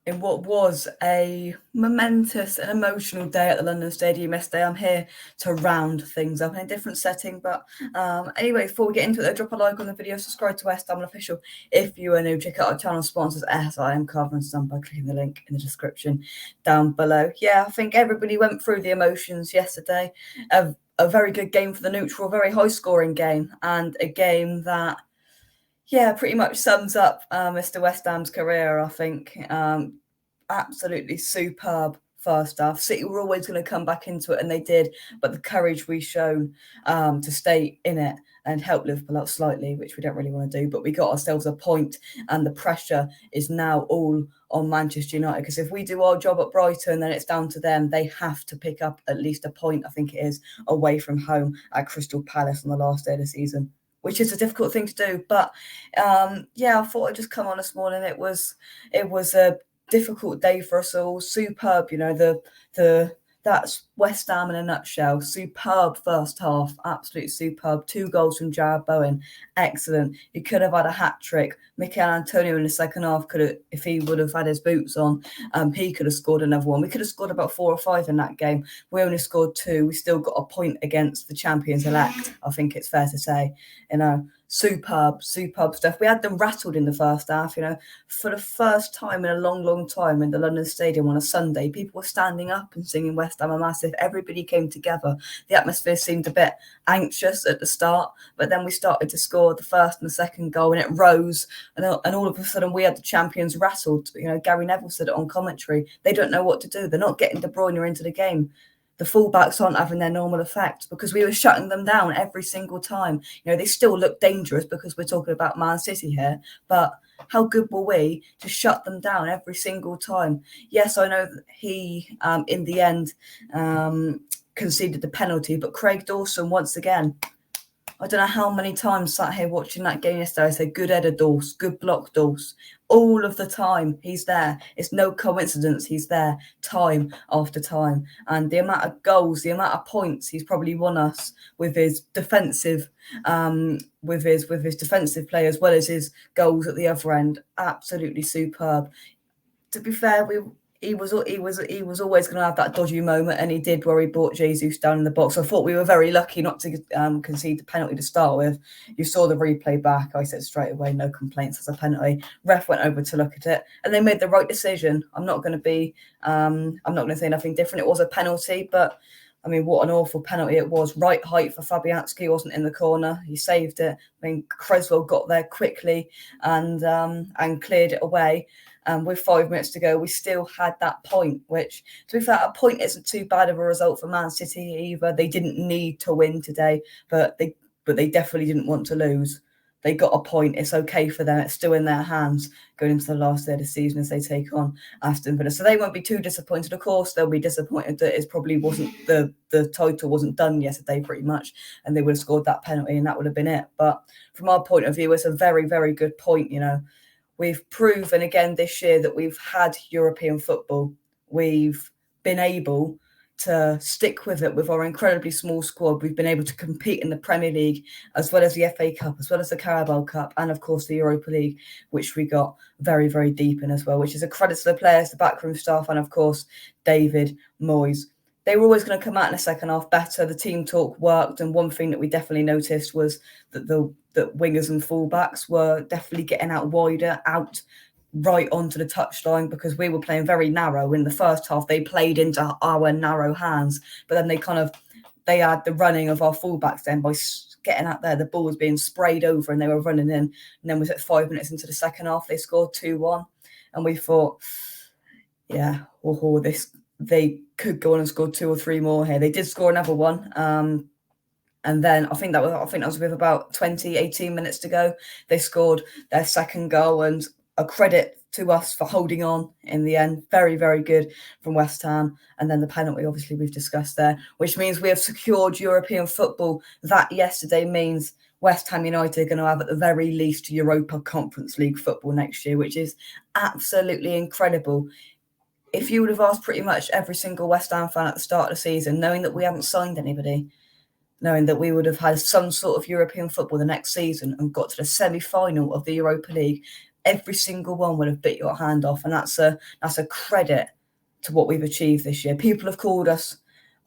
in what was a momentous and emotional day at the London Stadium yesterday. I'm here to round things up in a different setting. But anyway, before we get into it, drop a like on the video, subscribe to West Ham Official if you are new. Check out our channel sponsors, SIM Carbon Sun, by clicking the link in the description down below. Yeah, I think everybody went through the emotions yesterday. A very good game for the neutral, a very high-scoring game, and a game that pretty much sums up Mr. West Ham's career, I think. Absolutely superb first half. City were always going to come back into it, and they did, but the courage we shown to stay in it and help Liverpool out slightly, which we don't really want to do, but we got ourselves a point, and the pressure is now all on Manchester United, because if we do our job at Brighton, then it's down to them. They have to pick up at least a point, I think it is, away from home at Crystal Palace on the last day of the season, which is a difficult thing to do. But I thought I'd just come on this morning. It was a difficult day for us all. Superb, that's West Ham in a nutshell. Superb first half, absolutely superb. 2 goals from Jarrod Bowen, excellent. He could have had a hat trick. Mikel Antonio in the second half could have, if he would have had his boots on, he could have scored another one. We could have scored about 4 or 5 in that game. We only scored 2. We still got a point against the champions elect, I think it's fair to say. Superb stuff. We had them rattled in the first half, for the first time in a long, long time in the London Stadium on a Sunday. People were standing up and singing West Ham are massive. Everybody came together. The atmosphere seemed a bit anxious at the start, but then we started to score the first and the second goal, and it rose, and all of a sudden we had the champions rattled. Gary Neville said it on commentary. They don't know what to do. They're not getting De Bruyne into the game. The fullbacks aren't having their normal effect because we were shutting them down every single time. They still look dangerous because we're talking about Man City here, but how good were we to shut them down every single time? Yes, I know that he, in the end, conceded the penalty, but Craig Dawson, once again, I don't know how many times sat here watching that game yesterday, I said, good header Dawes, good block Dawes. All of the time he's there. It's no coincidence he's there time after time. And the amount of goals, the amount of points he's probably won us with his defensive defensive play as well as his goals at the other end, absolutely superb. To be fair, he was always going to have that dodgy moment, and he did, where he brought Jesus down in the box. I thought we were very lucky not to concede the penalty to start with. You saw the replay back. I said straight away, no complaints, as a penalty. Ref went over to look at it, and they made the right decision. I'm not going to say nothing different. It was a penalty, but I mean, what an awful penalty it was. Right height for Fabianski, wasn't in the corner. He saved it. I mean, Creswell got there quickly and cleared it away. With 5 minutes to go, we still had that point, which, to be fair, a point isn't too bad of a result for Man City either. They didn't need to win today, but they definitely didn't want to lose. They got a point. It's okay for them. It's still in their hands going into the last day of the season as they take on Aston Villa. So they won't be too disappointed. Of course, they'll be disappointed that it probably wasn't the title wasn't done yesterday pretty much, and they would have scored that penalty and that would have been it. But from our point of view, it's a very, very good point. We've proven again this year that we've had European football. We've been able to stick with it with our incredibly small squad. We've been able to compete in the Premier League as well as the FA Cup, as well as the Carabao Cup, and of course the Europa League, which we got very, very deep in as well, which is a credit to the players, the backroom staff, and of course David Moyes. They were always going to come out in the second half better. The team talk worked, and one thing that we definitely noticed was that that wingers and fullbacks were definitely getting out wider, out right onto the touchline, because we were playing very narrow. In the first half, they played into our narrow hands, but then they had the running of our fullbacks then by getting out there. The ball was being sprayed over and they were running in. And then was it 5 minutes into the second half, they scored 2-1. And we thought, they could go on and score 2 or 3 more here. They did score another one. And then I think that was with about 18 minutes to go. They scored their second goal, and a credit to us for holding on in the end. Very, very good from West Ham. And then the penalty, obviously, we've discussed there, which means we have secured European football. That yesterday means West Ham United are going to have at the very least Europa Conference League football next year, which is absolutely incredible. If you would have asked pretty much every single West Ham fan at the start of the season, knowing that we haven't signed anybody, knowing that we would have had some sort of European football the next season and got to the semi-final of the Europa League, every single one would have bit your hand off. And that's a credit to what we've achieved this year. People have called us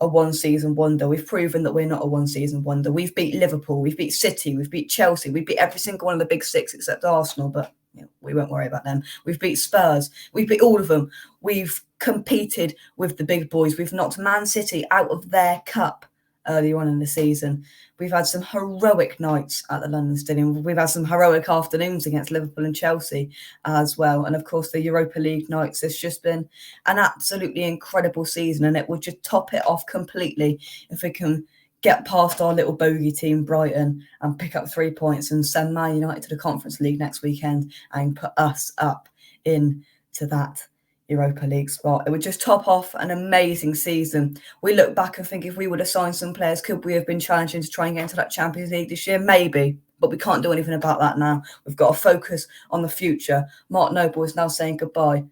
a one-season wonder. We've proven that we're not a one-season wonder. We've beat Liverpool, we've beat City, we've beat Chelsea, we've beat every single one of the big six except Arsenal, but we won't worry about them. We've beat Spurs, we've beat all of them. We've competed with the big boys. We've knocked Man City out of their cup earlier on in the season. We've had some heroic nights at the London Stadium. We've had some heroic afternoons against Liverpool and Chelsea as well. And of course, the Europa League nights. It's just been an absolutely incredible season, and it will just top it off completely if we can get past our little bogey team, Brighton, and pick up 3 points and send Man United to the Conference League next weekend and put us up into that Europa League spot. It would just top off an amazing season. We look back and think, if we would have signed some players, could we have been challenging to try and get into that Champions League this year? Maybe, but we can't do anything about that now. We've got to focus on the future. Mark Noble is now saying goodbye.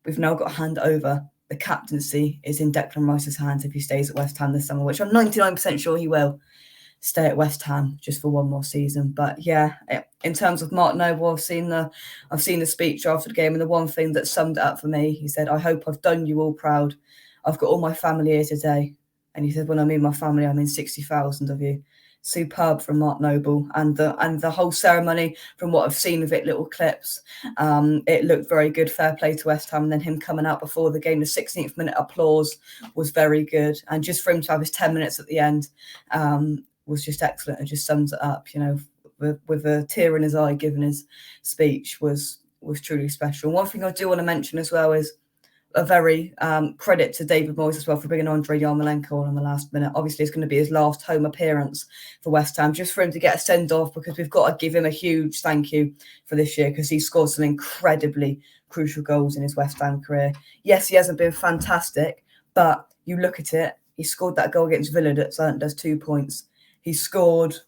We've now got to hand over. The captaincy is in Declan Rice's hands if he stays at West Ham this summer, which I'm 99% sure he will stay at West Ham just for one more season. But yeah, in terms of Mark Noble, I've seen the speech after the game, and the one thing that summed it up for me, he said, "I hope I've done you all proud. I've got all my family here today." And he said, "When I mean my family, I mean 60,000 of you." Superb from Mark Noble, and the whole ceremony, from what I've seen of it, little clips, it looked very good. Fair play to West Ham. And then him coming out before the game, the 16th minute applause was very good, and just for him to have his 10 minutes at the end was just excellent. It just sums it up, with a tear in his eye, giving his speech was truly special. One thing I do want to mention as well is a very credit to David Moyes as well for bringing Andrei Yarmolenko on the last minute. Obviously, it's going to be his last home appearance for West Ham, just for him to get a send-off, because we've got to give him a huge thank you for this year, because he scored some incredibly crucial goals in his West Ham career. Yes, he hasn't been fantastic, but you look at it, he scored that goal against Villa that earned us 2 points. He scored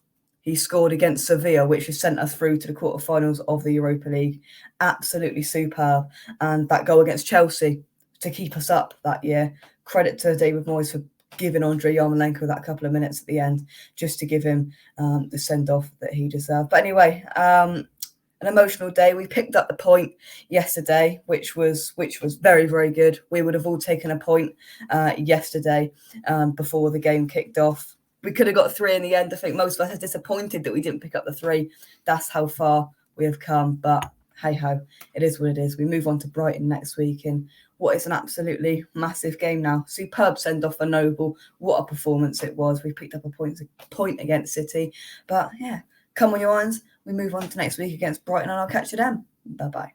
against Sevilla, which has sent us through to the quarterfinals of the Europa League. Absolutely superb. And that goal against Chelsea to keep us up that year. Credit to David Moyes for giving Andrei Yarmolenko that couple of minutes at the end, just to give him the send-off that he deserved. But anyway, an emotional day. We picked up the point yesterday, which was very, very good. We would have all taken a point yesterday before the game kicked off. We could have got 3 in the end. I think most of us are disappointed that we didn't pick up the 3. That's how far we have come. But hey-ho, it is what it is. We move on to Brighton next week in what is an absolutely massive game now. Superb send-off for Noble. What a performance it was. We picked up a point against City. But yeah, come on your irons. We move on to next week against Brighton, and I'll catch you then. Bye-bye.